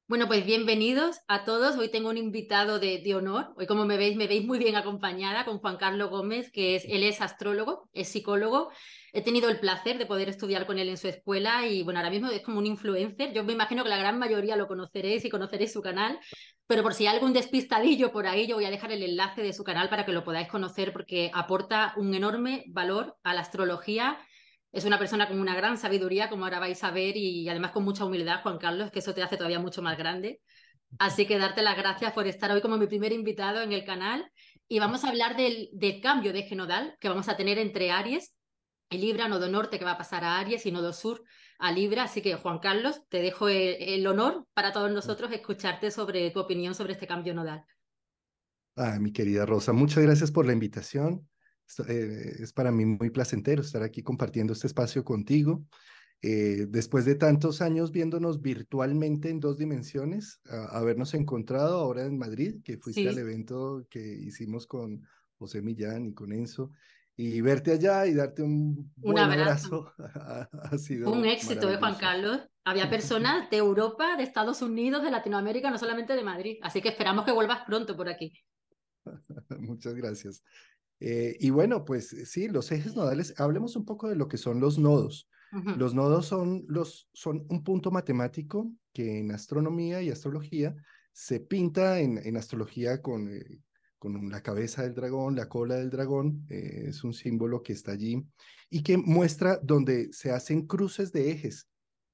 Bueno, pues bienvenidos a todos. Hoy tengo un invitado de honor. Hoy, como me veis muy bien acompañada con Juan Carlos Gómez, él es astrólogo, es psicólogo. He tenido el placer de poder estudiar con él en su escuela y bueno, ahora mismo es como un influencer. Yo me imagino que la gran mayoría lo conoceréis y conoceréis su canal, pero por si hay algún despistadillo por ahí, yo voy a dejar el enlace de su canal para que lo podáis conocer porque aporta un enorme valor a la astrología. Es una persona con una gran sabiduría, como ahora vais a ver, y además con mucha humildad, Juan Carlos, que eso te hace todavía mucho más grande. Así que darte las gracias por estar hoy como mi primer invitado en el canal. Y vamos a hablar del cambio de eje nodal que vamos a tener entre Aries y Libra, nodo norte que va a pasar a Aries y nodo sur a Libra. Así que, Juan Carlos, te dejo el honor para todos nosotros escucharte sobre tu opinión sobre este cambio nodal. Mi querida Rosa, muchas gracias por la invitación. Es para mí muy placentero estar aquí compartiendo este espacio contigo. Después de tantos años viéndonos virtualmente en dos dimensiones, habernos encontrado ahora en Madrid, que fuiste al Sí, evento que hicimos con José Millán y con Enzo, y verte allá y darte un un buen abrazo. abrazo ha Fue un sido éxito, Juan maravilloso. Carlos. Había personas de Europa, de Estados Unidos, de Latinoamérica, no solamente de Madrid. Así que esperamos que vuelvas pronto por aquí. Muchas gracias. Y bueno, pues sí, los ejes nodales, hablemos un poco de lo que son los nodos. Ujú. Los nodos son un punto matemático que en astronomía y astrología se pinta en astrología con la cabeza del dragón, la cola del dragón, es un símbolo que está allí y que muestra donde se hacen cruces de ejes,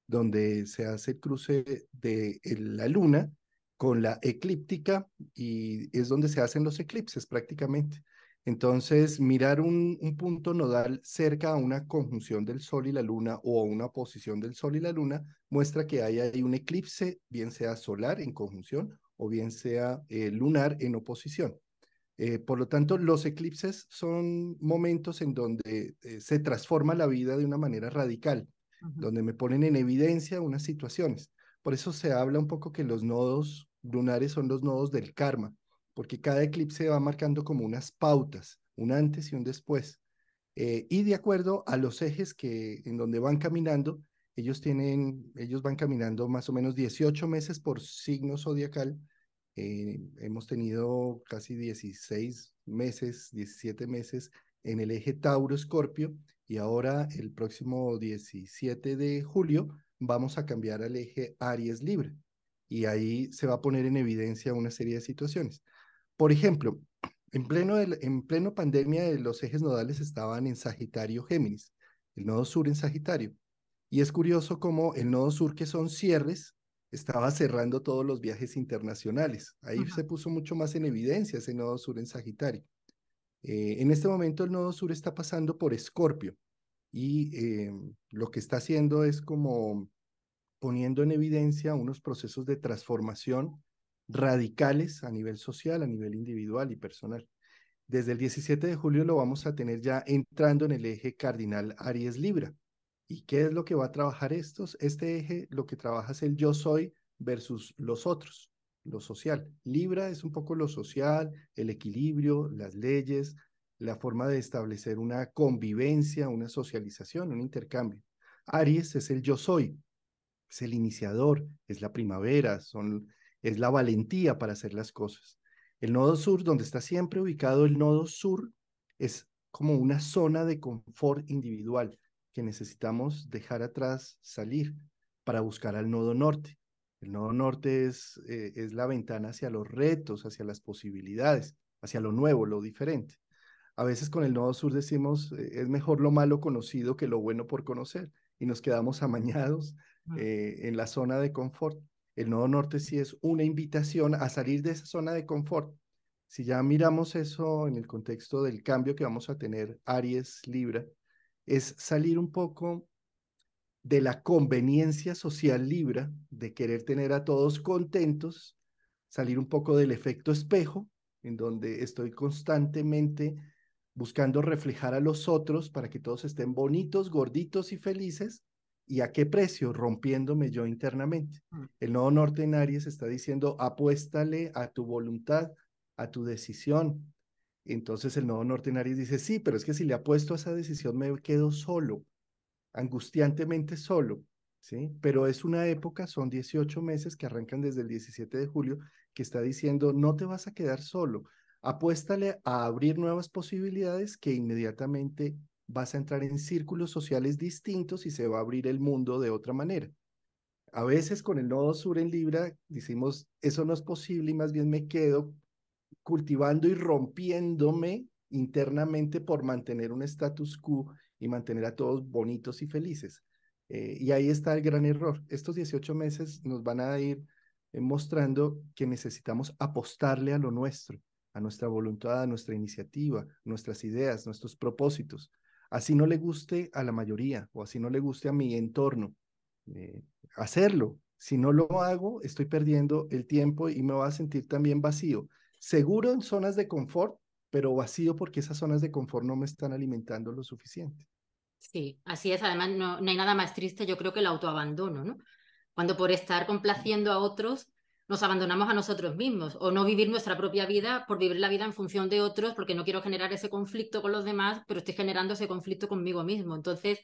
donde se hace el cruce de la luna con la eclíptica y es donde se hacen los eclipses prácticamente. Entonces, mirar un punto nodal cerca a una conjunción del Sol y la Luna o a una posición del Sol y la Luna muestra que hay un eclipse, bien sea solar en conjunción o bien sea lunar en oposición. Por lo tanto, los eclipses son momentos en donde se transforma la vida de una manera radical, Ujú. donde me ponen en evidencia unas situaciones. Por eso se habla un poco que los nodos lunares son los nodos del karma, porque cada eclipse va marcando como unas pautas, un antes y un después. Y de acuerdo a los ejes en donde van caminando, ellos van caminando más o menos 18 meses por signo zodiacal. Hemos tenido casi 16 meses, 17 meses en el eje Tauro-Escorpio y ahora el próximo 17 de julio vamos a cambiar al eje Aries-Libra y ahí se va a poner en evidencia una serie de situaciones. Por ejemplo, en pleno pandemia los ejes nodales estaban en Sagitario Géminis, el nodo sur en Sagitario. Y es curioso cómo el nodo sur, que son cierres, estaba cerrando todos los viajes internacionales. Ahí Ujú. se puso mucho más en evidencia ese nodo sur en Sagitario. En este momento el nodo sur está pasando por Escorpio y lo que está haciendo es como poniendo en evidencia unos procesos de transformación radicales a nivel social, a nivel individual y personal. Desde el 17 de julio lo vamos a tener ya entrando en el eje cardinal Aries Libra. ¿Y qué es lo que va a trabajar estos? Este eje lo que trabaja es el yo soy versus los otros, lo social. Libra es un poco lo social, el equilibrio, las leyes, la forma de establecer una convivencia, una socialización, un intercambio. Aries es el yo soy, es el iniciador, es la primavera, es la valentía para hacer las cosas. El nodo sur, donde está siempre ubicado el nodo sur, es como una zona de confort individual que necesitamos dejar atrás, salir para buscar al nodo norte. El nodo norte es la ventana hacia los retos, hacia las posibilidades, hacia lo nuevo, lo diferente. A veces con el nodo sur decimos, es mejor lo malo conocido que lo bueno por conocer, y nos quedamos amañados en la zona de confort. El nodo norte sí es una invitación a salir de esa zona de confort. Si ya miramos eso en el contexto del cambio que vamos a tener Aries Libra, es salir un poco de la conveniencia social Libra, de querer tener a todos contentos, salir un poco del efecto espejo, en donde estoy constantemente buscando reflejar a los otros para que todos estén bonitos, gorditos y felices. ¿Y a qué precio? Rompiéndome yo internamente. Ujú. El nodo norte en Aries está diciendo, apuéstale a tu voluntad, a tu decisión. Entonces el nodo norte en Aries dice, sí, pero es que si le apuesto a esa decisión me quedo solo, angustiantemente solo. ¿sí? Pero es una época, son 18 meses que arrancan desde el 17 de julio, que está diciendo, no te vas a quedar solo, apuéstale a abrir nuevas posibilidades que inmediatamente vas a entrar en círculos sociales distintos y se va a abrir el mundo de otra manera. A veces con el nodo sur en Libra decimos, eso no es posible y más bien me quedo cultivando y rompiéndome internamente por mantener un status quo y mantener a todos bonitos y felices. Y ahí está el gran error. Estos 18 meses nos van a ir mostrando que necesitamos apostarle a lo nuestro, a nuestra voluntad, a nuestra iniciativa, nuestras ideas, nuestros propósitos. Así no le guste a la mayoría o así no le guste a mi entorno. Eh, hacerlo. Si no lo hago, estoy perdiendo el tiempo y me voy a sentir también vacío. Seguro en zonas de confort, pero vacío porque esas zonas de confort no me están alimentando lo suficiente. Sí, así es. Además, no hay nada más triste, yo creo, que el autoabandono, ¿no? Cuando por estar complaciendo a otros nos abandonamos a nosotros mismos o no vivir nuestra propia vida por vivir la vida en función de otros porque no quiero generar ese conflicto con los demás, pero estoy generando ese conflicto conmigo mismo. Entonces,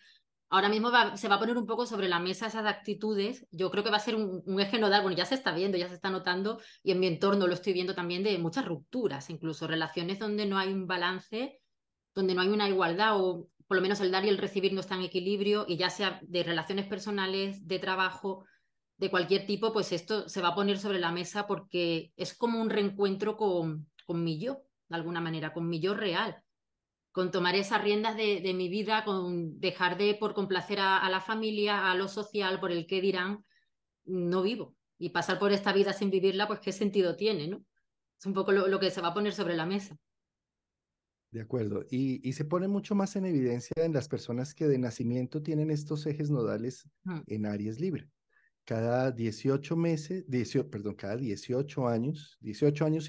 ahora mismo se va a poner un poco sobre la mesa esas actitudes. Yo creo que va a ser un eje nodal. Bueno, ya se está viendo, ya se está notando y en mi entorno lo estoy viendo también de muchas rupturas, incluso relaciones donde no hay un balance, donde no hay una igualdad o por lo menos el dar y el recibir no está en equilibrio y ya sea de relaciones personales, de trabajo, de cualquier tipo, pues esto se va a poner sobre la mesa porque es como un reencuentro con mi yo, de alguna manera, con mi yo real, con tomar esas riendas de mi vida, con dejar de por complacer a la familia, a lo social, por el qué dirán, no vivo. Y pasar por esta vida sin vivirla, pues qué sentido tiene, ¿no? Es un poco lo que se va a poner sobre la mesa. De acuerdo. Y se pone mucho más en evidencia en las personas que de nacimiento tienen estos ejes nodales Mm. en Aries Libre. Cada 18 meses, 18, perdón, cada 18 años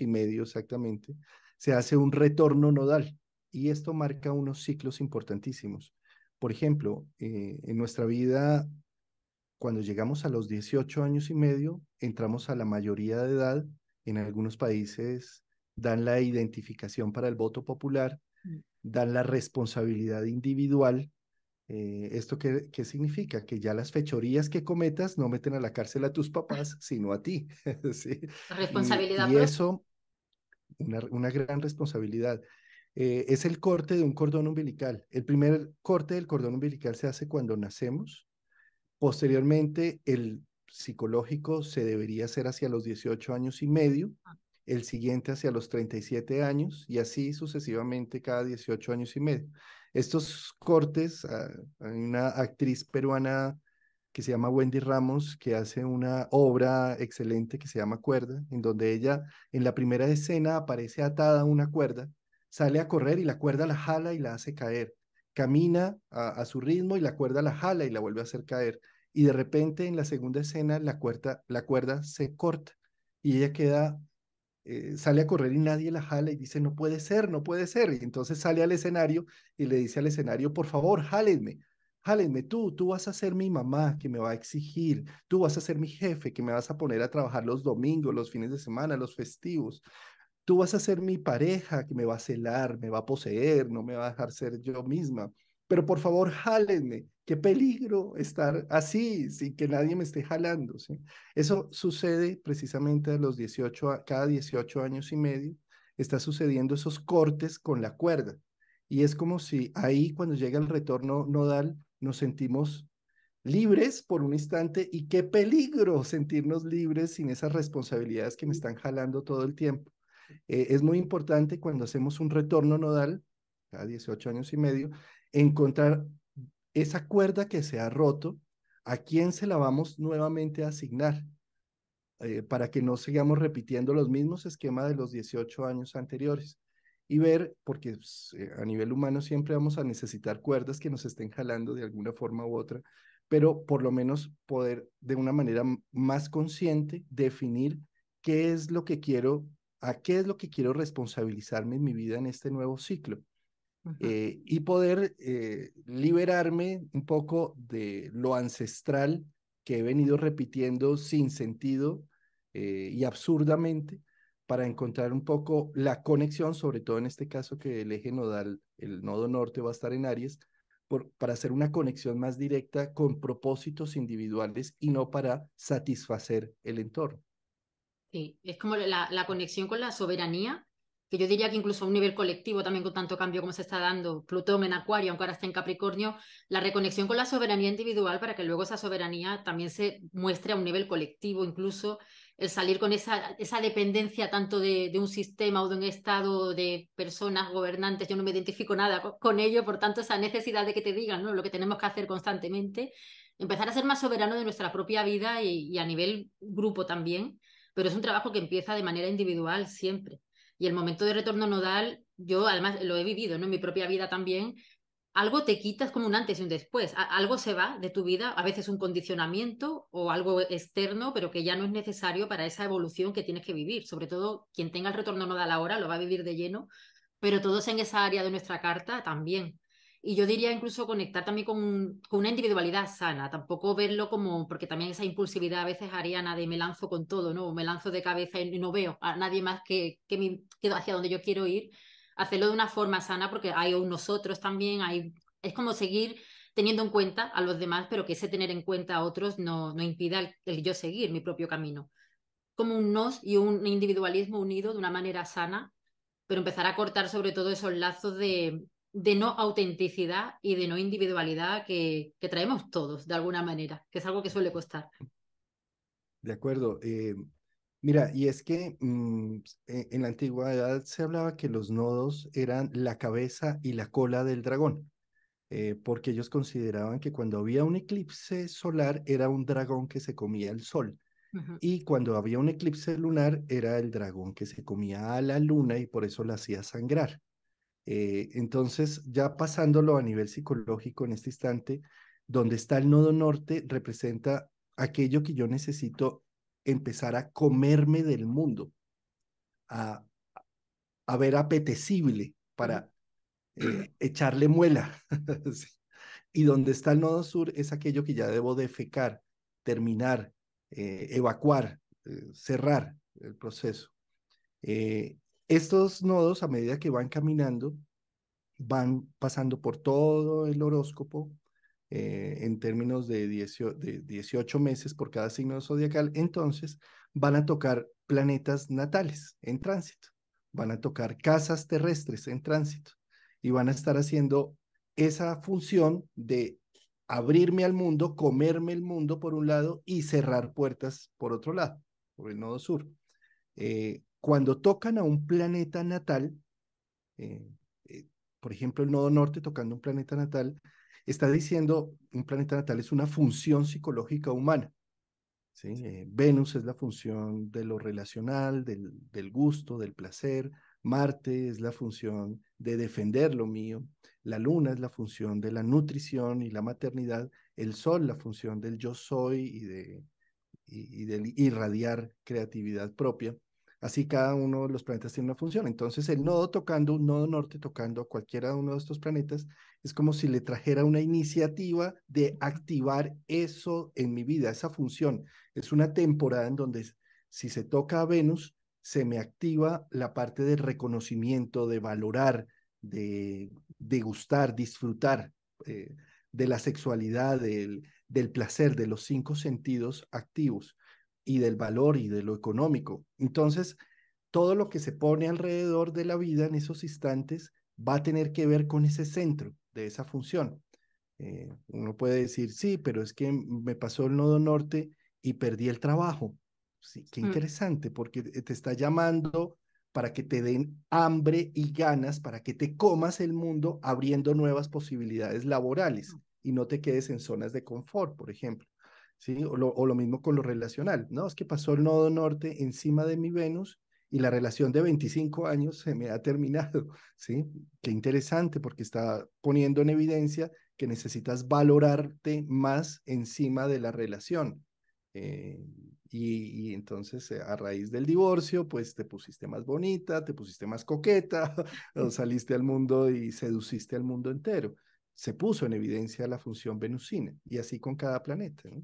y medio exactamente, se hace un retorno nodal y esto marca unos ciclos importantísimos. Por ejemplo, en nuestra vida, cuando llegamos a los 18 años y medio, entramos a la mayoría de edad. En algunos países dan la identificación para el voto popular, Mm. dan la responsabilidad individual. ¿Esto qué significa? Que ya las fechorías que cometas no meten a la cárcel a tus papás, sino a ti. ¿Sí? Responsabilidad Y propia. eso, una gran responsabilidad. Es el corte de un cordón umbilical. El primer corte del cordón umbilical se hace cuando nacemos. Posteriormente, el psicológico se debería hacer hacia los 18 años y medio, el siguiente hacia los 37 años y así sucesivamente cada 18 años y medio. Estos cortes, hay una actriz peruana que se llama Wendy Ramos, que hace una obra excelente que se llama Cuerda, en donde ella en la primera escena aparece atada a una cuerda, sale a correr y la cuerda la jala y la hace caer. Camina a su ritmo y la cuerda la jala y la vuelve a hacer caer. Y de repente en la segunda escena la cuerda se corta y ella queda, sale a correr y nadie la jala y dice, no puede ser, no puede ser. Y entonces sale al escenario y le dice al escenario, por favor, jálenme, jálenme tú vas a ser mi mamá que me va a exigir, tú vas a ser mi jefe que me vas a poner a trabajar los domingos, los fines de semana, los festivos. Tú vas a ser mi pareja que me va a celar, me va a poseer, no me va a dejar ser yo misma. Pero por favor, jálenme. Qué peligro estar así, sin que nadie me esté jalando, ¿sí? Eso sucede precisamente a los 18, cada 18 años y medio. Está sucediendo esos cortes con la cuerda. Y es como si ahí, cuando llega el retorno nodal, nos sentimos libres por un instante y qué peligro sentirnos libres sin esas responsabilidades que me están jalando todo el tiempo. Es muy importante cuando hacemos un retorno nodal, cada 18 años y medio, encontrar esa cuerda que se ha roto, a quién se la vamos nuevamente a asignar, para que no sigamos repitiendo los mismos esquemas de los 18 años anteriores. Y ver, porque pues, a nivel humano siempre vamos a necesitar cuerdas que nos estén jalando de alguna forma u otra, pero por lo menos poder de una manera más consciente definir qué es lo que quiero, a qué es lo que quiero responsabilizarme en mi vida en este nuevo ciclo. Ujú. Y poder liberarme un poco de lo ancestral que he venido repitiendo sin sentido y absurdamente para encontrar un poco la conexión, sobre todo en este caso que el eje nodal, el nodo norte va a estar en Aries, para hacer una conexión más directa con propósitos individuales y no para satisfacer el entorno. Sí, es como la conexión con la soberanía, que yo diría que incluso a un nivel colectivo, también con tanto cambio como se está dando Plutón en Acuario, aunque ahora está en Capricornio, la reconexión con la soberanía individual para que luego esa soberanía también se muestre a un nivel colectivo, incluso el salir con esa dependencia tanto de un sistema o de un estado de personas gobernantes, yo no me identifico nada con ello, por tanto esa necesidad de que te digan, ¿no?, lo que tenemos que hacer constantemente, empezar a ser más soberano de nuestra propia vida y a nivel grupo también, pero es un trabajo que empieza de manera individual siempre. Y el momento de retorno nodal, yo además lo he vivido, ¿no?, en mi propia vida también, algo te quitas como un antes y un después. Algo se va de tu vida, a veces un condicionamiento o algo externo, pero que ya no es necesario para esa evolución que tienes que vivir. Sobre todo quien tenga el retorno nodal ahora lo va a vivir de lleno, pero todos en esa área de nuestra carta también. Y yo diría incluso conectar también con una individualidad sana, tampoco verlo como, porque también esa impulsividad a veces ariana de me lanzo con todo, ¿no? O me lanzo de cabeza y no veo a nadie más que hacia donde yo quiero ir, hacerlo de una forma sana porque hay un nosotros también, es como seguir teniendo en cuenta a los demás, pero que ese tener en cuenta a otros no impida el yo seguir mi propio camino. Como un nos y un individualismo unido de una manera sana, pero empezar a cortar sobre todo esos lazos de no autenticidad y de no individualidad que traemos todos de alguna manera, que es algo que suele costar. De acuerdo. Mira, y es que en la antigüedad se hablaba que los nodos eran la cabeza y la cola del dragón, porque ellos consideraban que cuando había un eclipse solar era un dragón que se comía el sol. Ujú. Y cuando había un eclipse lunar era el dragón que se comía a la luna y por eso la hacía sangrar. Entonces, ya pasándolo a nivel psicológico en este instante, donde está el nodo norte representa aquello que yo necesito empezar a comerme del mundo, a, a ver apetecible Ujú. para echarle muela. Sí. Y donde está el nodo sur es aquello que ya debo defecar, terminar, evacuar, cerrar el proceso. Eh, Estos nodos, a medida que van caminando, van pasando por todo el horóscopo en términos de 18 meses por cada signo zodiacal, entonces van a tocar planetas natales en tránsito, van a tocar casas terrestres en tránsito y van a estar haciendo esa función de abrirme al mundo, comerme el mundo por un lado y cerrar puertas por otro lado, por el nodo sur. Cuando tocan a un planeta natal, eh, eh, por ejemplo, el nodo norte tocando un planeta natal, está diciendo un planeta natal es una función psicológica humana. ¿Sí? Venus es la función de lo relacional, del gusto, del placer. Marte es la función de defender lo mío. La luna es la función de la nutrición y la maternidad. El sol, la función del yo soy y del irradiar creatividad propia. Así cada uno de los planetas tiene una función. Entonces el nodo tocando, un nodo norte tocando a cualquiera de uno de estos planetas, es como si le trajera una iniciativa de activar eso en mi vida, esa función. Es una temporada en donde si se toca a Venus, se me activa la parte de reconocimiento, de valorar, de gustar, disfrutar eh, de la sexualidad, del placer, de los cinco sentidos activos y del valor y de lo económico. Entonces, todo lo que se pone alrededor de la vida en esos instantes va a tener que ver con ese centro de esa función. Uno puede decir, sí, pero es que me pasó el nodo norte y perdí el trabajo. Sí, qué Mm. interesante, porque te está llamando para que te den hambre y ganas, para que te comas el mundo abriendo nuevas posibilidades laborales y no te quedes en zonas de confort, por ejemplo. ¿Sí? O lo mismo con lo relacional, ¿no? Es que pasó el nodo norte encima de mi Venus y la relación de 25 años se me ha terminado, ¿sí? Qué interesante porque está poniendo en evidencia que necesitas valorarte más encima de la relación. Eh, y entonces a raíz del divorcio, pues te pusiste más bonita, te pusiste más coqueta, o saliste al mundo y seduciste al mundo entero. Se puso en evidencia la función venusina y así con cada planeta, ¿no?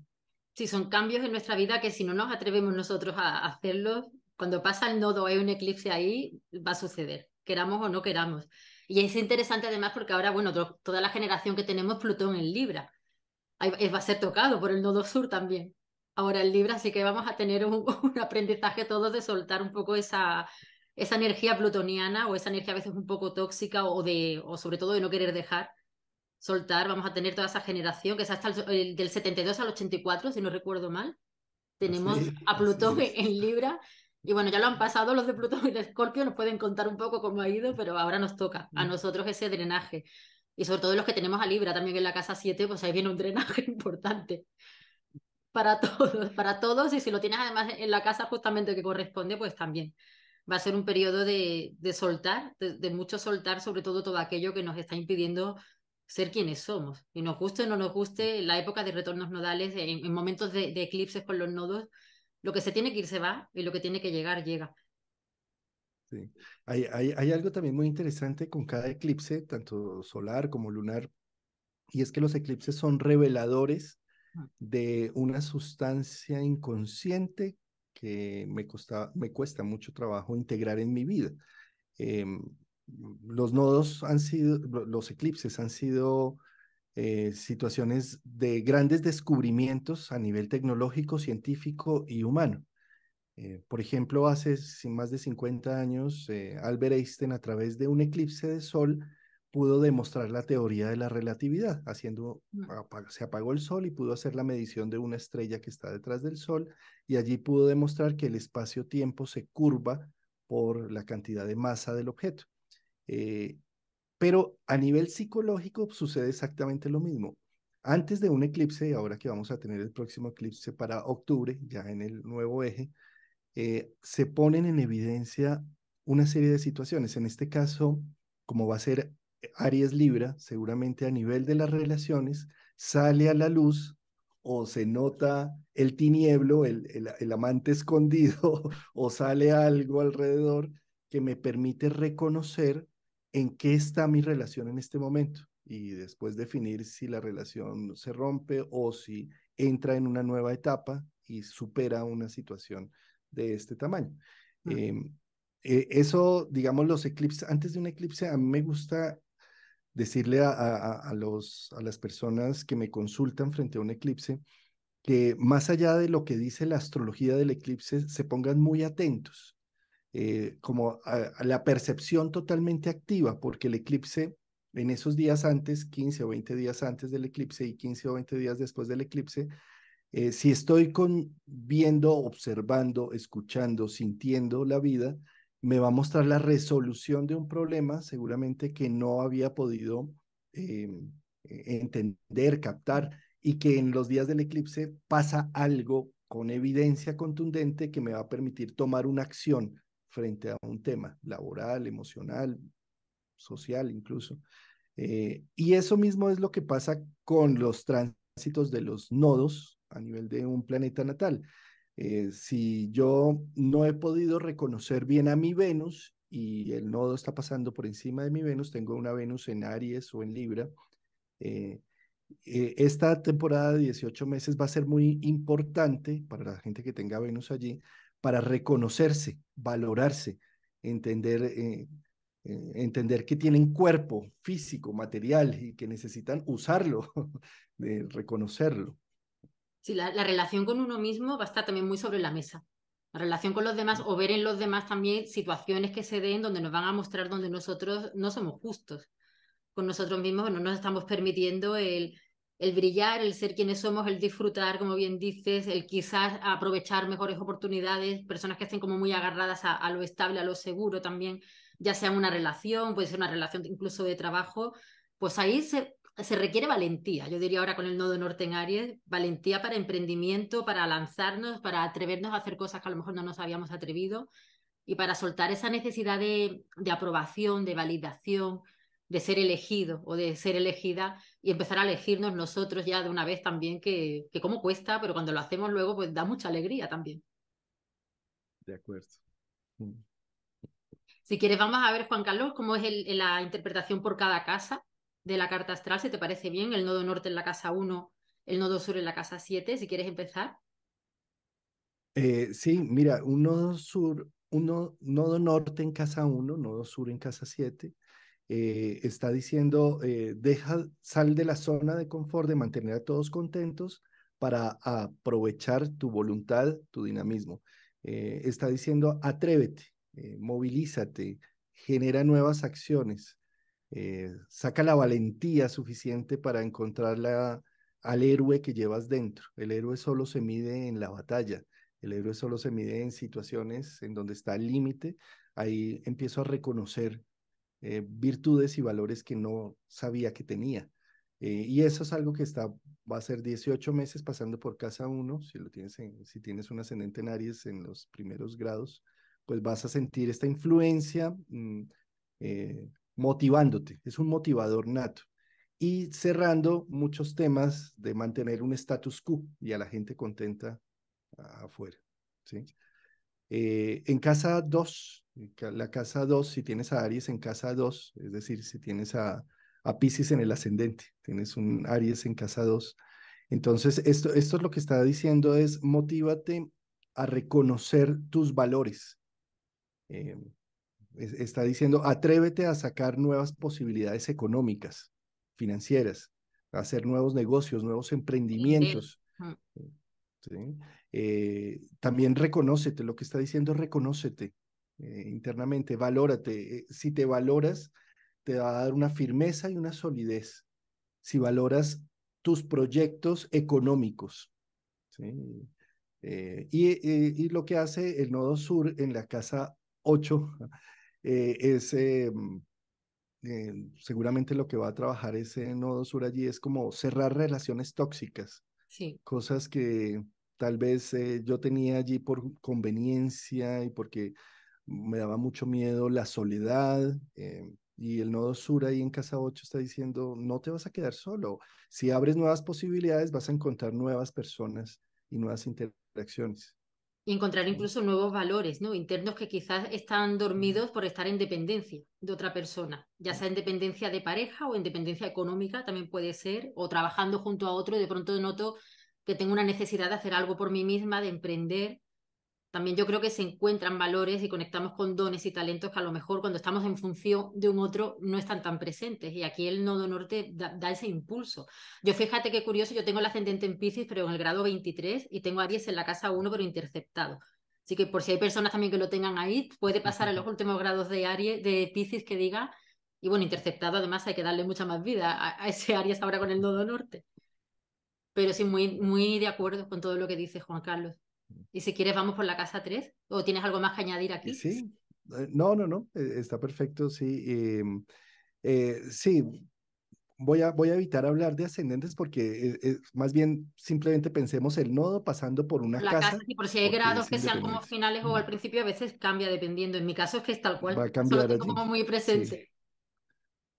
Sí, son cambios en nuestra vida que si no nos atrevemos nosotros a hacerlos, cuando pasa el nodo o hay un eclipse ahí, va a suceder, queramos o no queramos. Y es interesante además porque ahora, bueno, toda la generación que tenemos Plutón en Libra. Va a ser tocado por el nodo sur también. Ahora en Libra, así que vamos a tener un aprendizaje todos de soltar un poco esa energía plutoniana o esa energía a veces un poco tóxica o sobre todo de no querer dejar soltar. Vamos a tener toda esa generación que es hasta del 72 al 84 si no recuerdo mal. Tenemos a Así Plutón es. en Libra. Y bueno, ya lo han pasado los de Plutón y de Escorpio, nos pueden contar un poco cómo ha ido, pero ahora nos toca a nosotros ese drenaje. Y sobre todo los que tenemos a Libra también en la casa 7 pues ahí viene un drenaje importante para todos. Y si lo tienes además en la casa justamente que corresponde, pues también va a ser un periodo de soltar, de mucho soltar, sobre todo aquello que nos está impidiendo ser quienes somos. Y nos guste o no nos guste, en la época de retornos nodales, en momentos de eclipses con los nodos, lo que se tiene que ir se va y lo que tiene que llegar llega. Sí. Hay algo también muy interesante con cada eclipse, tanto solar como lunar, y es que los eclipses son reveladores de una sustancia inconsciente que me cuesta mucho trabajo integrar en mi vida. Em, los nodos han sido, los eclipses han sido situaciones de grandes descubrimientos a nivel tecnológico, científico y humano. Por ejemplo, hace más de 50 años, Albert Einstein, a través de un eclipse de sol, pudo demostrar la teoría de la relatividad. Se apagó el sol y pudo hacer la medición de una estrella que está detrás del sol, y allí pudo demostrar que el espacio-tiempo se curva por la cantidad de masa del objeto. Eh, pero a nivel psicológico sucede exactamente lo mismo. Antes de un eclipse, ahora que vamos a tener el próximo eclipse para octubre, ya en el nuevo eje, se ponen en evidencia una serie de situaciones. En este caso, como va a ser Aries Libra, seguramente a nivel de las relaciones sale a la luz o se nota el tinieblo, el amante escondido, o sale algo alrededor que me permite reconocer en qué está mi relación en este momento y después definir si la relación se rompe o si entra en una nueva etapa y supera una situación de este tamaño. Eh, Eso, digamos, los eclipses, antes de un eclipse, a mí me gusta decirle a las personas que me consultan frente a un eclipse que más allá de lo que dice la astrología del eclipse, se pongan muy atentos, como a la percepción totalmente activa, porque el eclipse en esos días antes, 15 o 20 días antes del eclipse y 15 o 20 días después del eclipse, si estoy viendo, observando, escuchando, sintiendo la vida, me va a mostrar la resolución de un problema seguramente que no había podido eh, entender, captar, y que en los días del eclipse pasa algo con evidencia contundente que me va a permitir tomar una acción frente a un tema laboral, emocional, social incluso. Y eso mismo es lo que pasa con los tránsitos de los nodos a nivel de un planeta natal. Si yo no he podido reconocer bien a mi Venus y el nodo está pasando por encima de mi Venus, tengo una Venus en Aries o en Libra, eh, esta temporada de 18 meses va a ser muy importante para la gente que tenga Venus allí, para reconocerse, valorarse, entender, entender que tienen cuerpo físico, material y que necesitan usarlo, de reconocerlo. Sí, la relación con uno mismo va a estar también muy sobre la mesa. La relación con los demás o ver en los demás también situaciones que se den donde nos van a mostrar donde nosotros no somos justos con nosotros mismos, no nos estamos permitiendo el brillar, el ser quienes somos, el disfrutar, como bien dices, el quizás aprovechar mejores oportunidades, personas que estén como muy agarradas a lo estable, a lo seguro también, ya sea una relación, puede ser una relación incluso de trabajo, pues ahí se requiere valentía. Yo diría ahora con el nodo norte en Aries, valentía para emprendimiento, para lanzarnos, para atrevernos a hacer cosas que a lo mejor no nos habíamos atrevido y para soltar esa necesidad de aprobación, de validación, de ser elegido o de ser elegida y empezar a elegirnos nosotros ya de una vez también, que cómo cuesta, pero cuando lo hacemos luego pues da mucha alegría también. De acuerdo. Mm. Si quieres vamos a ver, Juan Carlos, cómo es la interpretación por cada casa de la carta astral, si te parece bien, el nodo norte en la casa 1, el nodo sur en la casa 7, si quieres empezar. Sí, mira, un nodo sur, nodo norte en casa 1, nodo sur en casa 7, está diciendo, sal de la zona de confort de mantener a todos contentos para aprovechar tu voluntad, tu dinamismo. Está diciendo, atrévete, movilízate, genera nuevas acciones, saca la valentía suficiente para encontrarla al héroe que llevas dentro. El héroe solo se mide en la batalla, el héroe solo se mide en situaciones en donde está el límite. Ahí empiezo a reconocer virtudes y valores que no sabía que tenía. Y eso es algo que va a ser 18 meses pasando por casa uno, si tienes un ascendente en Aries en los primeros grados, pues vas a sentir esta influencia motivándote, es un motivador nato. Y cerrando muchos temas de mantener un status quo y a la gente contenta afuera, ¿sí? En casa 2, la casa 2, si tienes a Aries en casa 2, es decir, si tienes a Piscis en el ascendente, tienes un Aries en casa 2, entonces esto es lo que está diciendo es motívate a reconocer tus valores. Eh, Está diciendo atrévete a sacar nuevas posibilidades económicas, financieras, a hacer nuevos negocios, nuevos Emprender. emprendimientos. Mm. ¿Sí? También reconócete, lo que está diciendo es reconócete internamente, valórate. Si te valoras, te va a dar una firmeza y una solidez. Si valoras tus proyectos económicos, ¿sí? Y lo que hace el nodo sur en la casa 8 es, seguramente lo que va a trabajar ese nodo sur allí es como cerrar relaciones tóxicas, Sí. cosas que tal vez yo tenía allí por conveniencia y porque me daba mucho miedo la soledad. Y el nodo sur ahí en casa 8 está diciendo, no te vas a quedar solo. Si abres nuevas posibilidades, vas a encontrar nuevas personas y nuevas interacciones. Y encontrar ¿Sí? incluso nuevos valores, ¿no? Internos que quizás están dormidos por estar en dependencia de otra persona, ya sea en dependencia de pareja o en dependencia económica, también puede ser, o trabajando junto a otro y de pronto noto que tengo una necesidad de hacer algo por mí misma, de emprender. También yo creo que se encuentran valores y conectamos con dones y talentos que a lo mejor cuando estamos en función de un otro no están tan presentes. Y aquí el nodo norte da ese impulso. Yo fíjate qué curioso, yo tengo el ascendente en Piscis, pero en el grado 23 y tengo a Aries en la casa 1 pero interceptado. Así que por si hay personas también que lo tengan ahí, puede pasar en los últimos grados de Aries, de Piscis que diga, y bueno, interceptado además hay que darle mucha más vida a ese Aries ahora con el nodo norte. Pero sí, muy, muy de acuerdo con todo lo que dice Juan Carlos. Y si quieres, vamos por la casa 3 ¿O tienes algo más que añadir aquí? Sí, no, está perfecto, sí. Sí, voy a evitar hablar de ascendentes porque más bien simplemente pensemos el nodo pasando por Por una la casa, casa y por si hay porque grados es que sean como independiente. finales o Mm. al principio, a veces cambia dependiendo. En mi caso es que es tal cual. Va a Eso lo cambiar tengo allí. como muy Sí, presente.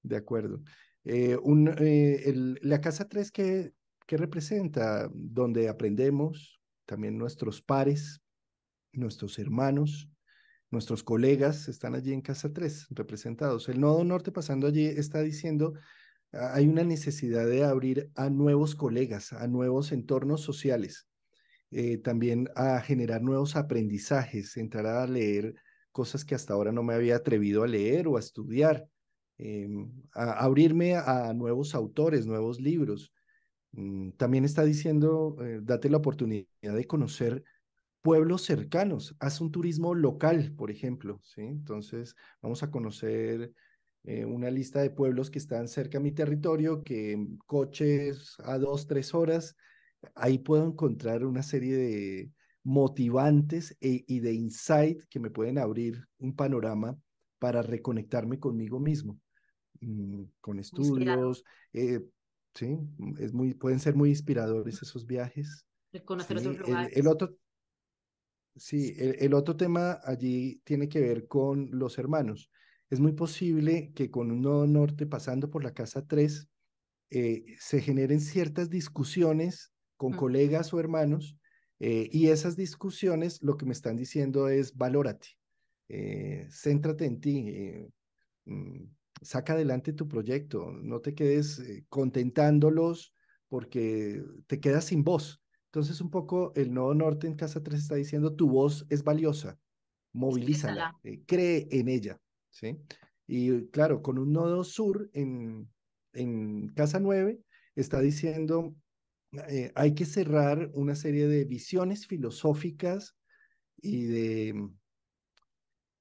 de acuerdo. La casa 3 ¿qué representa? Donde aprendemos, también nuestros pares, nuestros hermanos, nuestros colegas están allí en casa 3 representados. El nodo norte pasando allí está diciendo hay una necesidad de abrir a nuevos colegas, a nuevos entornos sociales, también a generar nuevos aprendizajes, entrar a leer cosas que hasta ahora no me había atrevido a leer o a estudiar, a abrirme a nuevos autores, nuevos libros. También está diciendo, date la oportunidad de conocer pueblos cercanos, haz un turismo local, por ejemplo, ¿sí? Entonces, vamos a conocer una lista de pueblos que están cerca a mi territorio, que en coches a 2, 3 horas, ahí puedo encontrar una serie de motivantes y de insight que me pueden abrir un panorama para reconectarme conmigo mismo, con Inspirador. estudios, sí, pueden ser muy inspiradores esos viajes. Conocer otros Sí, el lugares. otro, sí, el otro tema allí tiene que ver con los hermanos. Es muy posible que con un nodo norte pasando por la casa 3 se generen ciertas discusiones con Mm. colegas o hermanos, y esas discusiones lo que me están diciendo es valórate, céntrate en ti, mm, saca adelante tu proyecto, no te quedes contentándolos porque te quedas sin voz. Entonces, un poco el nodo norte en casa 3 está diciendo, tu voz es valiosa, movilízala, Exprésala. cree en ella, ¿sí? Y claro, con un nodo sur en casa 9 está diciendo, hay que cerrar una serie de visiones filosóficas y de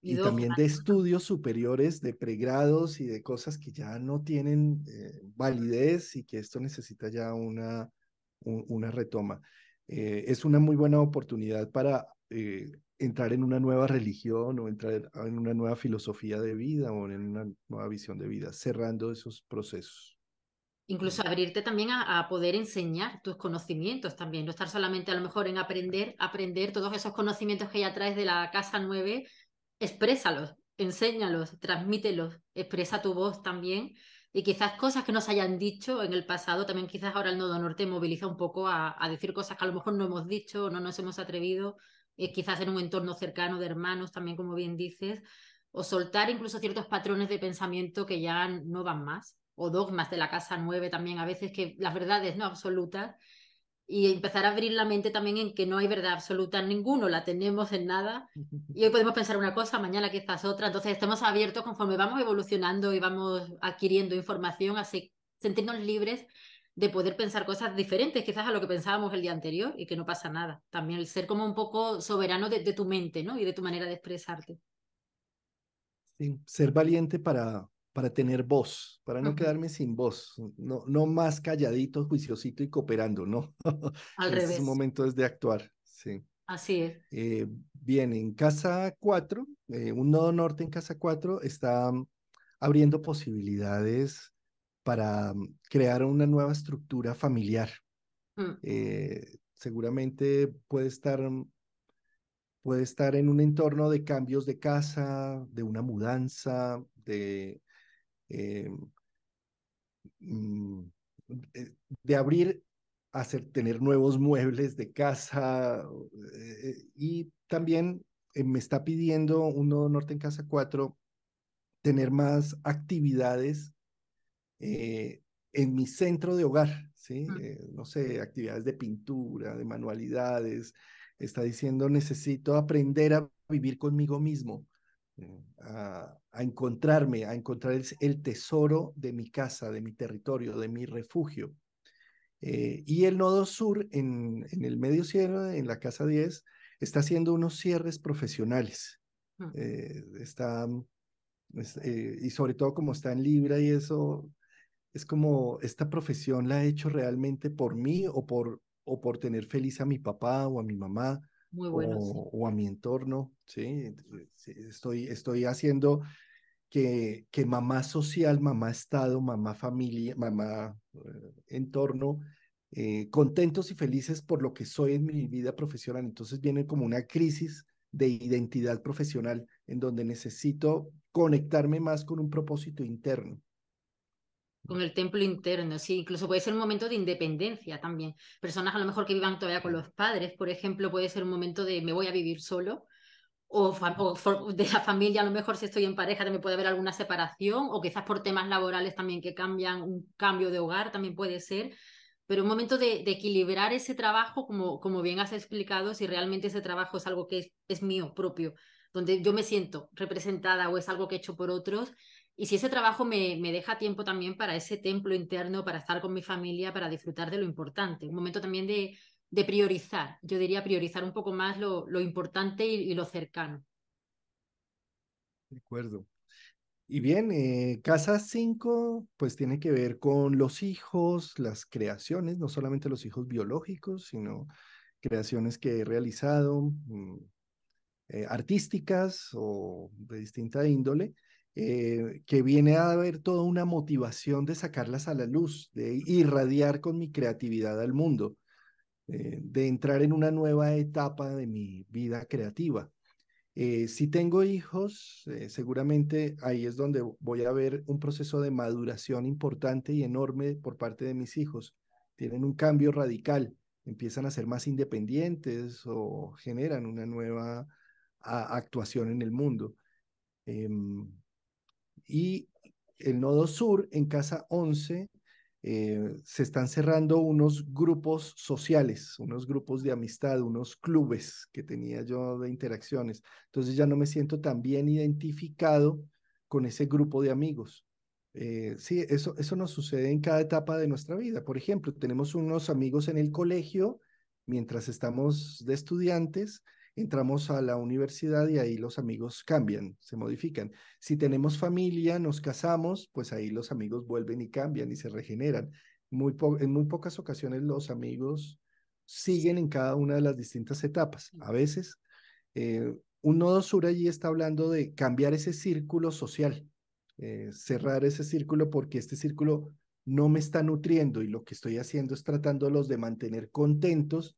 Y y también dogmas. de estudios superiores, de pregrados y de cosas que ya no tienen validez y que esto necesita ya una retoma. Es una muy buena oportunidad para entrar en una nueva religión o entrar en una nueva filosofía de vida o en una nueva visión de vida, cerrando esos procesos. Incluso abrirte también a poder enseñar tus conocimientos también, no estar solamente a lo mejor en aprender todos esos conocimientos que ya traes de la casa 9, exprésalos, enséñalos, transmítelos, expresa tu voz también. Y quizás cosas que nos hayan dicho en el pasado, también quizás ahora el Nodo Norte moviliza un poco a decir cosas que a lo mejor no hemos dicho o no nos hemos atrevido, quizás en un entorno cercano de hermanos, también como bien dices, o soltar incluso ciertos patrones de pensamiento que ya no van más, o dogmas de la casa 9 también, a veces que las verdades no absolutas, y empezar a abrir la mente también en que no hay verdad absoluta en ninguno, la tenemos en nada. Y hoy podemos pensar una cosa, mañana quizás otra. Entonces estemos abiertos conforme vamos evolucionando y vamos adquiriendo información, así sentirnos libres de poder pensar cosas diferentes quizás a lo que pensábamos el día anterior y que no pasa nada. También el ser como un poco soberano de tu mente, ¿no? Y de tu manera de expresarte. Sí, ser valiente para tener voz, para no Ujú. quedarme sin voz, no, no más calladito, juiciosito y cooperando, no. Al Este es un revés, momento es de actuar, sí. así es. Bien, en casa 4, un nodo norte en casa 4 está abriendo posibilidades para crear una nueva estructura familiar. Mm, Seguramente puede estar en un entorno de cambios de casa, de una mudanza, eh, mm, de abrir, tener nuevos muebles de casa y también me está pidiendo un nodo norte en casa 4 tener más actividades eh, en mi centro de hogar, ¿sí? mm. No sé, actividades de pintura, de manualidades. Está diciendo, necesito aprender a vivir conmigo mismo, a encontrarme, a encontrar el tesoro de mi casa, de mi territorio, de mi refugio. Y el nodo sur en el medio cielo, en la casa 10 está haciendo unos cierres profesionales. Mm. Está, y sobre todo como está en Libra y eso, es como esta profesión la he hecho realmente por mí o por tener feliz a mi papá o a mi mamá Muy bueno, sí. o a mi entorno, ¿sí? Sí, estoy haciendo que mamá social, mamá estado, mamá familia, mamá entorno, contentos y felices por lo que soy en mi vida profesional. Entonces viene como una crisis de identidad profesional en donde necesito conectarme más con un propósito interno. Con el templo interno, sí, incluso puede ser un momento de independencia también. Personas a lo mejor que vivan todavía con los padres, por ejemplo, puede ser un momento de me voy a vivir solo, de la familia, a lo mejor si estoy en pareja también puede haber alguna separación, o quizás por temas laborales también que cambian, un cambio de hogar también puede ser, pero un momento de equilibrar ese trabajo, como bien has explicado, si realmente ese trabajo es algo que es mío propio, donde yo me siento representada o es algo que he hecho por otros, y si ese trabajo me deja tiempo también para ese templo interno, para estar con mi familia, para disfrutar de lo importante, un momento también de priorizar, yo diría priorizar un poco más lo importante y lo cercano. De acuerdo. Y bien, casa 5 pues tiene que ver con los hijos, las creaciones, no solamente los hijos biológicos, sino creaciones que he realizado, artísticas o de distinta índole, que viene a haber toda una motivación de sacarlas a la luz, de irradiar con mi creatividad al mundo, de entrar en una nueva etapa de mi vida creativa. Si tengo hijos, seguramente ahí es donde voy a ver un proceso de maduración importante y enorme por parte de mis hijos. Tienen un cambio radical, empiezan a ser más independientes o generan una nueva actuación en el mundo. Em, y el nodo sur, en casa 11, se están cerrando unos grupos sociales, unos grupos de amistad, unos clubes que tenía yo de interacciones. Entonces ya no me siento tan bien identificado con ese grupo de amigos. Sí, eso nos sucede en cada etapa de nuestra vida. Por ejemplo, tenemos unos amigos en el colegio mientras estamos de estudiantes, entramos a la universidad y ahí los amigos cambian, se modifican. Si tenemos familia, nos casamos, pues ahí los amigos vuelven y cambian y se regeneran. En muy pocas ocasiones los amigos siguen en cada una de las distintas etapas. A veces, un nodo sur allí está hablando de cambiar ese círculo social, cerrar ese círculo porque este círculo no me está nutriendo y lo que estoy haciendo es tratándolos de mantener contentos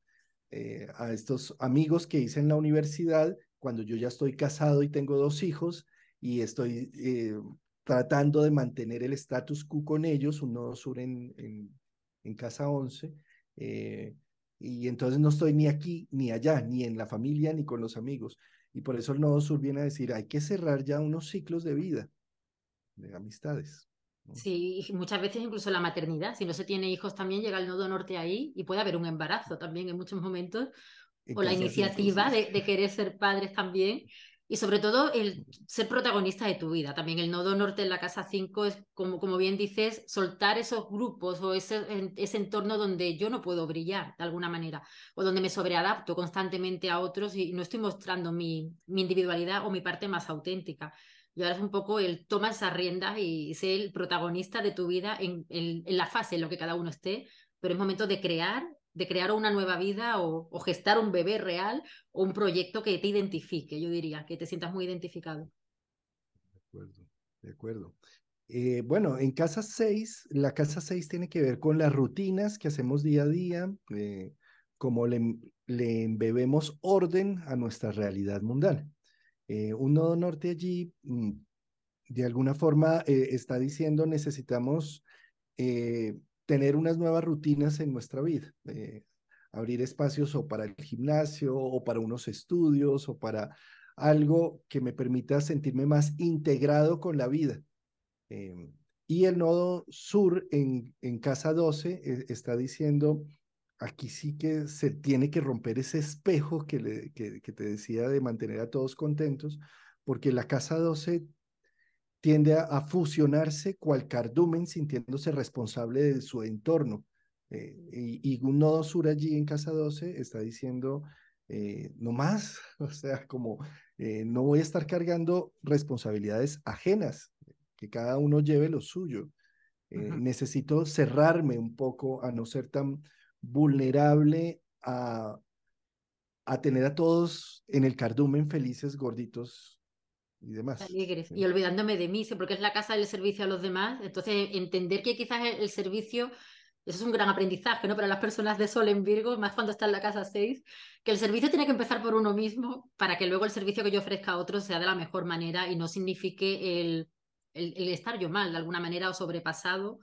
a estos amigos que hice en la universidad cuando yo ya estoy casado y tengo 2 hijos y estoy tratando de mantener el status quo con ellos, un nodo sur en casa 11. eh, y entonces no estoy ni aquí ni allá, ni en la familia ni con los amigos. Y por eso el nodo sur viene a decir, hay que cerrar ya unos ciclos de vida, de amistades, ¿no? Sí, y muchas veces incluso la maternidad, si no se tiene hijos también llega el nodo norte ahí y puede haber un embarazo también en muchos momentos, En o la casa 5 iniciativa sí. de querer ser padres también, y sobre todo el ser protagonista de tu vida. También el nodo norte en la casa 5 es, como bien dices, soltar esos grupos o ese entorno donde yo no puedo brillar de alguna manera, o donde me sobreadapto constantemente a otros y no estoy mostrando mi individualidad o mi parte más auténtica. Y ahora es un poco el toma esas riendas y ser el protagonista de tu vida en la fase en la que cada uno esté, pero es momento de crear una nueva vida o gestar un bebé real o un proyecto que te identifique, yo diría, que te sientas muy identificado. De acuerdo, de acuerdo. Bueno, en casa 6, la casa 6 tiene que ver con las rutinas que hacemos día a día, cómo le embebemos orden a nuestra realidad mundana. Un nodo norte allí, de alguna forma, está diciendo necesitamos tener unas nuevas rutinas en nuestra vida. Abrir espacios o para el gimnasio o para unos estudios o para algo que me permita sentirme más integrado con la vida. Eh, y el nodo sur en casa 12 está diciendo, aquí sí que se tiene que romper ese espejo que te decía de mantener a todos contentos, porque la casa 12 tiende a fusionarse cual cardumen sintiéndose responsable de su entorno. Y un nodo sur allí en casa 12 está diciendo, no más, o sea, como no voy a estar cargando responsabilidades ajenas, que cada uno lleve lo suyo. Ujú. Necesito cerrarme un poco a no ser tan vulnerable a tener a todos en el cardumen felices, gorditos y demás. Alegres y ¿Sí? olvidándome de mí, sí, porque es la casa del servicio a los demás. Entonces, entender que quizás el servicio, eso es un gran aprendizaje, ¿no? Para las personas de Sol en Virgo, más cuando está en la casa 6 que el servicio tiene que empezar por uno mismo para que luego el servicio que yo ofrezca a otros sea de la mejor manera y no signifique el estar yo mal de alguna manera o sobrepasado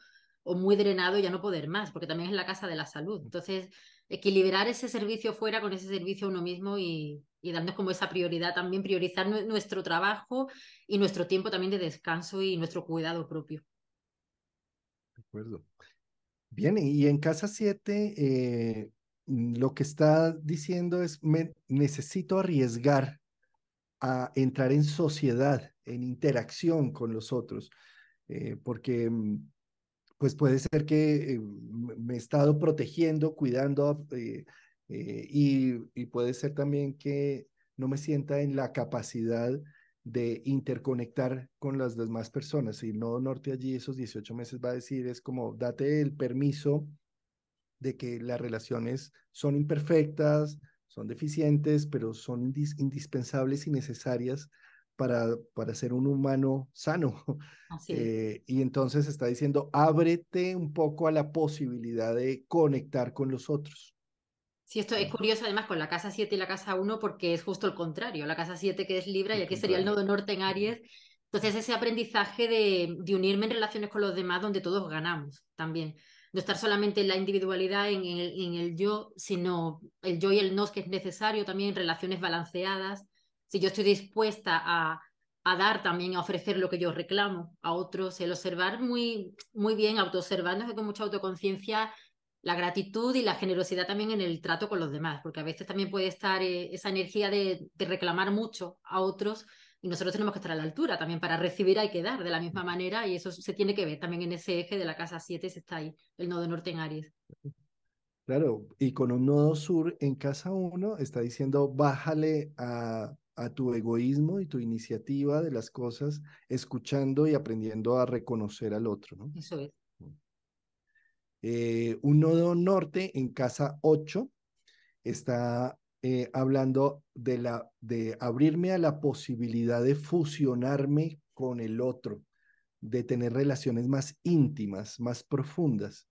o muy drenado y ya no poder más, porque también es la casa de la salud. Entonces, equilibrar ese servicio fuera con ese servicio a uno mismo y darnos como esa prioridad también, priorizar nuestro trabajo y nuestro tiempo también de descanso y nuestro cuidado propio. De acuerdo. Bien, y en casa 7 lo que está diciendo es, necesito arriesgar a entrar en sociedad, en interacción con los otros, porque pues puede ser que me he estado protegiendo, cuidando, y puede ser también que no me sienta en la capacidad de interconectar con las demás personas. Y no norte allí esos 18 meses va a decir, es como, date el permiso de que las relaciones son imperfectas, son deficientes, pero son indispensables y necesarias para ser un humano sano. Así es. Y entonces está diciendo, ábrete un poco a la posibilidad de conectar con los otros. Sí, esto es ¿No? curioso además con la casa 7 y la casa uno porque es justo el contrario. La casa 7 que es Libra y El aquí sería el contrario. nodo norte en Aries. Entonces ese aprendizaje de unirme en relaciones con los demás donde todos ganamos también. No estar solamente en la individualidad, en el yo, sino el yo y el nos que es necesario también en relaciones balanceadas. Si yo estoy dispuesta a dar también, a ofrecer lo que yo reclamo a otros, el observar muy bien, autoobservándose con mucha autoconciencia la gratitud y la generosidad también en el trato con los demás, porque a veces también puede estar esa energía de reclamar mucho a otros Y nosotros tenemos que estar a la altura, también para recibir hay que dar de la misma manera y eso se tiene que ver también en ese eje de la casa 7 se está ahí, el nodo norte en Aries. Claro, y con un nodo sur en casa uno está diciendo, bájale a tu egoísmo y tu iniciativa de las cosas, escuchando y aprendiendo a reconocer al otro, ¿no? Eso es. Un nodo norte en casa 8 está hablando de abrirme a la posibilidad de fusionarme con el otro, de tener relaciones más íntimas, más profundas,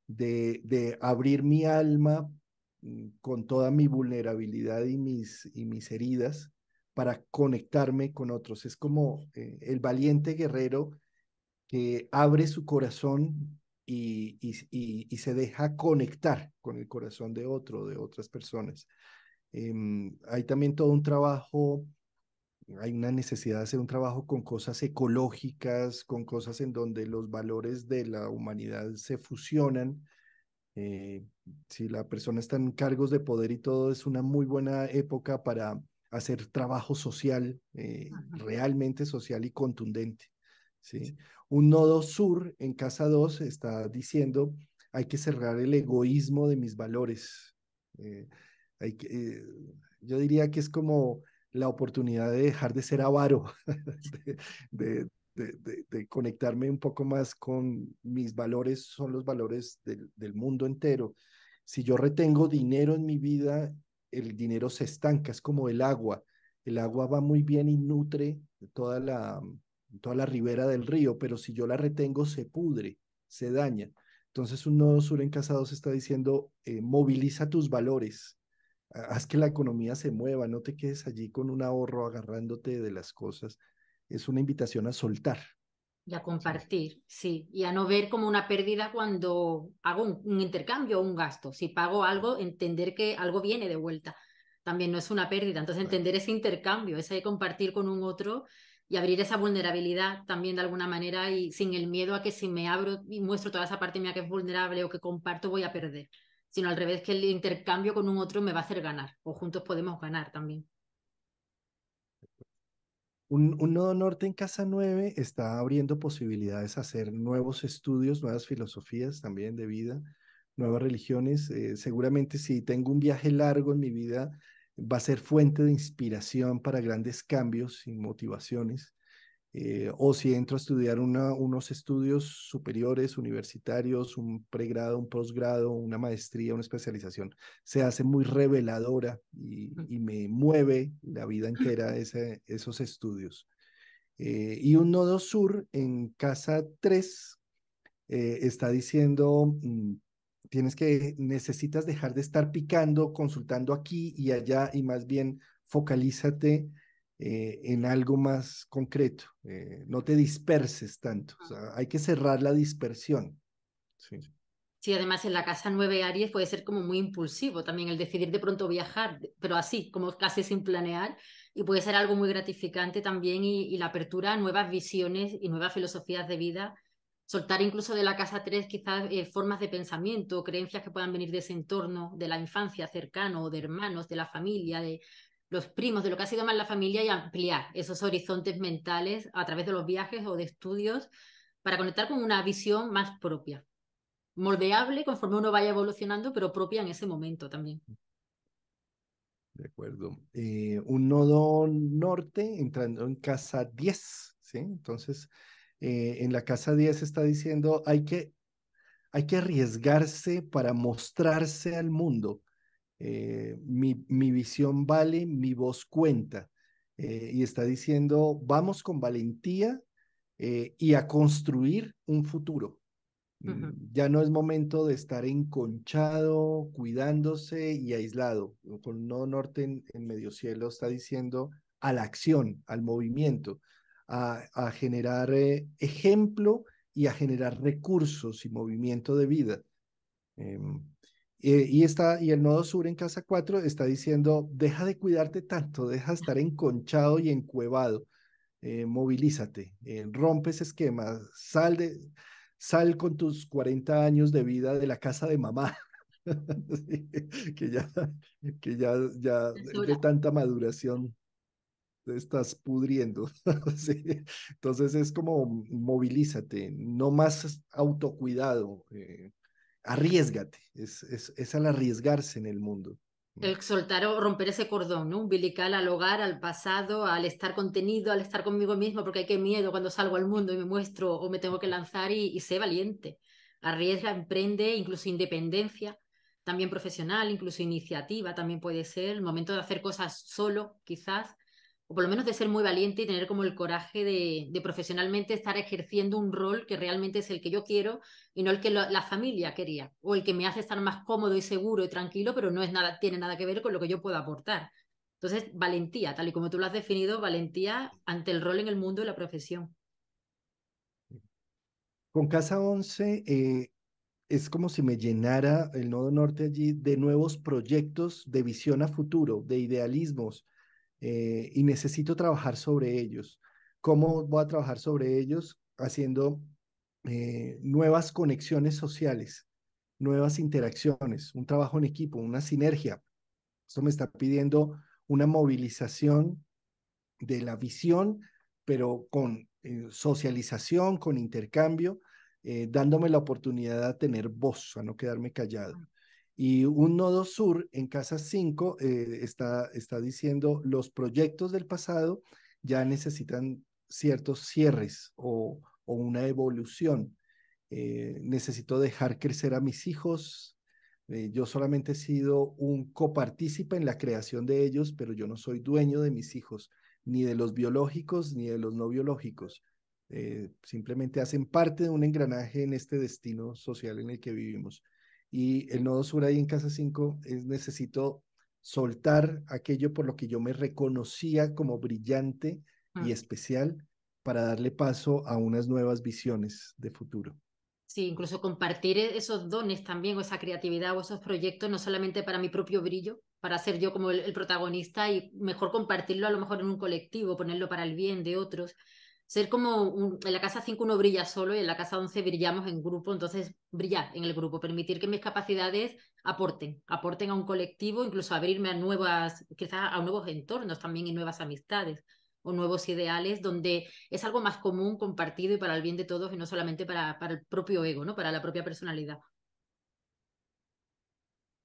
de abrir mi alma con toda mi vulnerabilidad y mis heridas para conectarme con otros. Es como el valiente guerrero que abre su corazón y se deja conectar con el corazón de otro, de otras personas. Hay también todo un trabajo, hay una necesidad de hacer un trabajo con cosas ecológicas, con cosas en donde los valores de la humanidad se fusionan. Eh, si la persona está en cargos de poder y todo, es una muy buena época para hacer trabajo social, Ajá. realmente social y contundente. ¿Sí? Un nodo sur en casa 2 está diciendo, hay que cerrar el egoísmo de mis valores. Eh, hay que, yo diría que es como la oportunidad de dejar de ser avaro, de, de, de conectarme un poco más con mis valores, son los valores del mundo entero. Si yo retengo dinero en mi vida, el dinero se estanca, es como el agua. El agua va muy bien y nutre toda toda la ribera del río, pero si yo la retengo, se pudre, se daña. Entonces, un nodo sur en casa 2 está diciendo, moviliza tus valores, haz que la economía se mueva, no te quedes allí con un ahorro agarrándote de las cosas. Es una invitación a soltar. Y a Sí, compartir, sí, y a no ver como una pérdida cuando hago un intercambio o un gasto. Si pago algo, entender que algo viene de vuelta. También no es una pérdida. Entonces, claro. entender ese intercambio, ese de compartir con un otro y abrir esa vulnerabilidad también de alguna manera y sin el miedo a que si me abro y muestro toda esa parte mía que es vulnerable o que comparto, voy a perder. Sino al revés, que el intercambio con un otro me va a hacer ganar o juntos podemos ganar también. Un nodo norte en casa 9 está abriendo posibilidades a hacer nuevos estudios, nuevas filosofías también de vida, nuevas religiones. Seguramente si tengo un viaje largo en mi vida, va a ser fuente de inspiración para grandes cambios y motivaciones. O si entro a estudiar unos estudios superiores, universitarios, un pregrado, un posgrado, una maestría, una especialización, se hace muy reveladora y me mueve la vida entera esos estudios. Y un nodo sur en casa 3 está diciendo, necesitas dejar de estar picando, consultando aquí y allá y más bien focalízate en algo más concreto. No te disperses tanto. O sea, hay que cerrar la dispersión. Sí. Sí, además en la casa 9 Aries puede ser como muy impulsivo también el decidir de pronto viajar, pero así, como casi sin planear, y puede ser algo muy gratificante también y la apertura a nuevas visiones y nuevas filosofías de vida, soltar incluso de la casa 3 quizás formas de pensamiento, creencias que puedan venir de ese entorno, de la infancia cercano, de hermanos, de la familia, de los primos, de lo que ha sido más la familia y ampliar esos horizontes mentales a través de los viajes o de estudios para conectar con una visión más propia moldeable conforme uno vaya evolucionando, pero propia en ese momento también. De acuerdo. Un nodo norte entrando en casa 10, ¿sí? Entonces, en la casa 10 está diciendo, hay que arriesgarse para mostrarse al mundo. Mi visión vale, mi voz cuenta. Y está diciendo, vamos con valentía y a construir un futuro. Uh -huh. Ya no es momento de estar enconchado, cuidándose y aislado. Con Nodo Norte en Medio Cielo está diciendo a la acción, al movimiento, a generar ejemplo y a generar recursos y movimiento de vida. Eh, y el nodo sur en casa 4 está diciendo, deja de cuidarte tanto, deja de estar enconchado y encuevado, movilízate, rompe ese esquema, sal con tus 40 años de vida de la casa de mamá, sí, que ya, ya Es es de hora. tanta maduración. te estás pudriendo. Sí. Entonces es como movilízate, no más autocuidado, arriesgate, es al arriesgarse en el mundo. El soltar o romper ese cordón, ¿no? Umbilical al hogar, al pasado, al estar contenido, al estar conmigo mismo, porque hay que miedo cuando salgo al mundo y me muestro o me tengo que lanzar y sé valiente. Arriesga, emprende, incluso independencia, también profesional, incluso iniciativa, también puede ser el momento de hacer cosas solo, quizás, o por lo menos de ser muy valiente y tener como el coraje de profesionalmente estar ejerciendo un rol que realmente es el que yo quiero y no el que la familia quería, o el que me hace estar más cómodo y seguro y tranquilo, pero no es nada, tiene nada que ver con lo que yo puedo aportar. Entonces, valentía, tal y como tú lo has definido, valentía ante el rol en el mundo y la profesión. Con Casa 11 es como si me llenara el Nodo Norte allí de nuevos proyectos de visión a futuro, de idealismos, y necesito trabajar sobre ellos. ¿Cómo voy a trabajar sobre ellos? Haciendo nuevas conexiones sociales, nuevas interacciones, un trabajo en equipo, una sinergia. Esto me está pidiendo una movilización de la visión, pero con socialización, con intercambio, dándome la oportunidad de tener voz, a no quedarme callado. Y un nodo sur en Casa 5 está diciendo los proyectos del pasado ya necesitan ciertos cierres o una evolución. Necesito dejar crecer a mis hijos. Yo solamente he sido un copartícipe en la creación de ellos, pero yo no soy dueño de mis hijos, ni de los biológicos ni de los no biológicos. Simplemente hacen parte de un engranaje en este destino social en el que vivimos. Y el nodo sur ahí en Casa 5 es necesito soltar aquello por lo que yo me reconocía como brillante y Mm. especial para darle paso a unas nuevas visiones de futuro. Sí, incluso compartir esos dones también, o esa creatividad o esos proyectos, no solamente para mi propio brillo, para ser yo como el protagonista y mejor compartirlo a lo mejor en un colectivo, ponerlo para el bien de otros. Ser como en la casa 5 uno brilla solo y en la casa 11 brillamos en grupo, entonces brillar en el grupo, permitir que mis capacidades aporten a un colectivo, incluso abrirme a nuevas, quizás a nuevos entornos también y nuevas amistades o nuevos ideales donde es algo más común, compartido y para el bien de todos y no solamente para el propio ego, ¿no? Para la propia personalidad.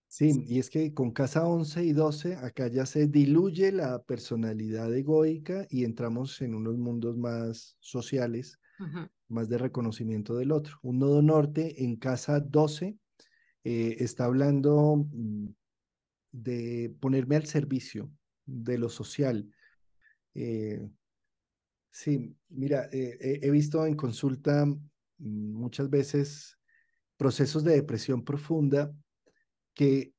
Sí, y es que con Casa 11 y 12 acá ya se diluye la personalidad egoica y entramos en unos mundos más sociales, Ujú. más de reconocimiento del otro. Un nodo norte en Casa 12 está hablando de ponerme al servicio de lo social. Eh, sí, mira, he visto en consulta muchas veces procesos de depresión profunda que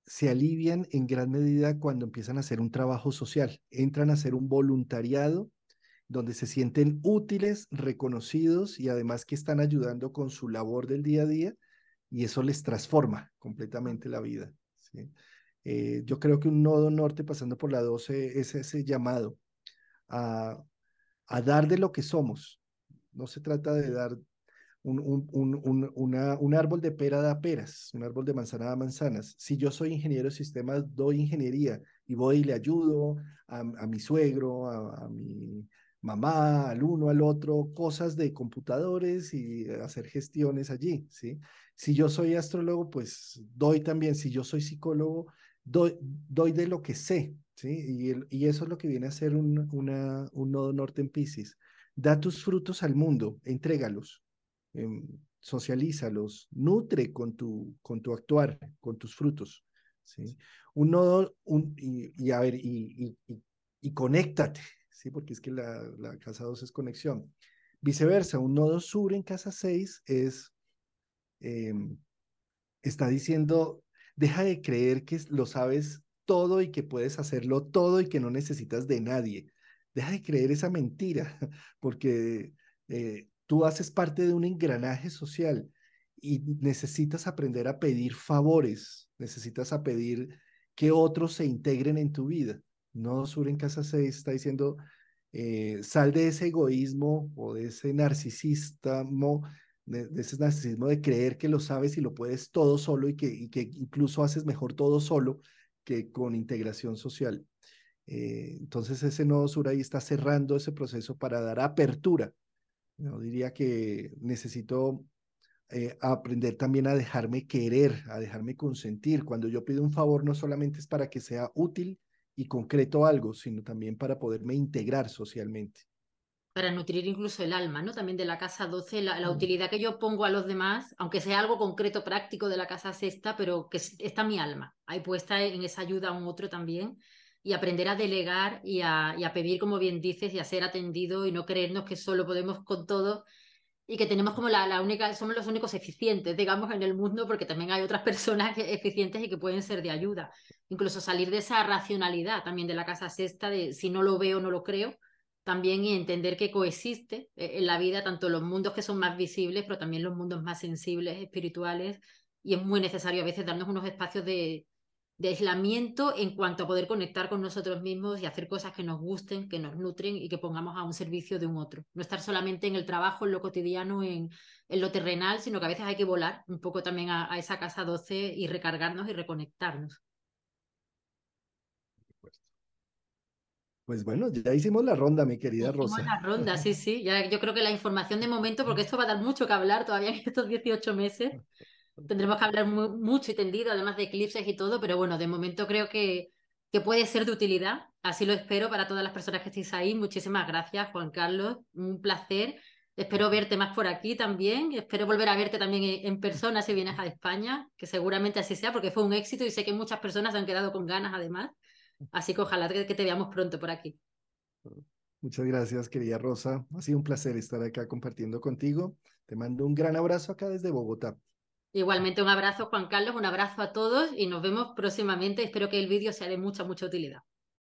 se alivian en gran medida cuando empiezan a hacer un trabajo social, entran a hacer un voluntariado donde se sienten útiles, reconocidos y además que están ayudando con su labor del día a día y eso les transforma completamente la vida. ¿Sí? Yo creo que un nodo norte pasando por la 12 es ese llamado a, a dar de lo que somos. No se trata de dar un árbol de pera da peras, un árbol de manzana da manzanas. Si yo soy ingeniero de sistemas, doy ingeniería y voy y le ayudo a mi suegro, a mi mamá, al uno, al otro, cosas de computadores y hacer gestiones allí, ¿sí? Si yo soy astrólogo, pues doy también. Si yo soy psicólogo, doy de lo que sé, ¿sí? Y eso es lo que viene a ser un nodo norte en Piscis. Da tus frutos al mundo, entrégalos, socialízalos, nutre con tu actuar, con tus frutos. ¿Sí? Un nodo, y a ver, y conéctate, ¿sí? Porque es que la casa 2 es conexión. Viceversa, un nodo sur en casa 6 eh, está diciendo, deja de creer que lo sabes todo y que puedes hacerlo todo y que no necesitas de nadie. Deja de creer esa mentira, porque tú haces parte de un engranaje social y necesitas aprender a pedir favores, necesitas a pedir que otros se integren en tu vida. No Sur en Casa 6 está diciendo, sal de ese egoísmo o de ese narcisismo de ese narcisismo de creer que lo sabes y lo puedes todo solo y que incluso haces mejor todo solo que con integración social. Entonces ese nodo sur ahí está cerrando ese proceso para dar apertura. No diría que necesito aprender también a dejarme querer, a dejarme consentir. Cuando yo pido un favor, no solamente es para que sea útil y concreto algo, sino también para poderme integrar socialmente. Para nutrir incluso el alma, ¿no? También de la casa 12 la Mm. utilidad que yo pongo a los demás, aunque sea algo concreto, práctico de la casa sexta, pero que está mi alma ahí puesta en esa ayuda a un otro también, y aprender a delegar y a pedir, como bien dices, y a ser atendido y no creernos que solo podemos con todo y que tenemos como la única, somos los únicos eficientes, digamos, en el mundo, porque también hay otras personas eficientes y que pueden ser de ayuda. Incluso salir de esa racionalidad también de la casa sexta, de si no lo veo, no lo creo, también y entender que coexiste en la vida tanto los mundos que son más visibles, pero también los mundos más sensibles, espirituales, y es muy necesario a veces darnos unos espacios de aislamiento en cuanto a poder conectar con nosotros mismos y hacer cosas que nos gusten, que nos nutren y que pongamos a un servicio de un otro. No estar solamente en el trabajo, en lo cotidiano, en lo terrenal, sino que a veces hay que volar un poco también a esa casa 12 y recargarnos y reconectarnos. Pues bueno, ya hicimos la ronda, mi querida Hicimos Rosa. la ronda, sí, sí. Ya, yo creo que la información de momento, porque esto va a dar mucho que hablar todavía en estos 18 meses, tendremos que hablar mucho y tendido, además de eclipses y todo, pero bueno, de momento creo que puede ser de utilidad. Así lo espero para todas las personas que estéis ahí. Muchísimas gracias, Juan Carlos. Un placer. Espero verte más por aquí también. Espero volver a verte también en persona si vienes a España, que seguramente así sea, porque fue un éxito y sé que muchas personas se han quedado con ganas además. Así que ojalá que te veamos pronto por aquí. Muchas gracias, querida Rosa. Ha sido un placer estar acá compartiendo contigo. Te mando un gran abrazo acá desde Bogotá. Igualmente un abrazo, Juan Carlos, un abrazo a todos y nos vemos próximamente. Espero que el vídeo sea de mucha, mucha utilidad.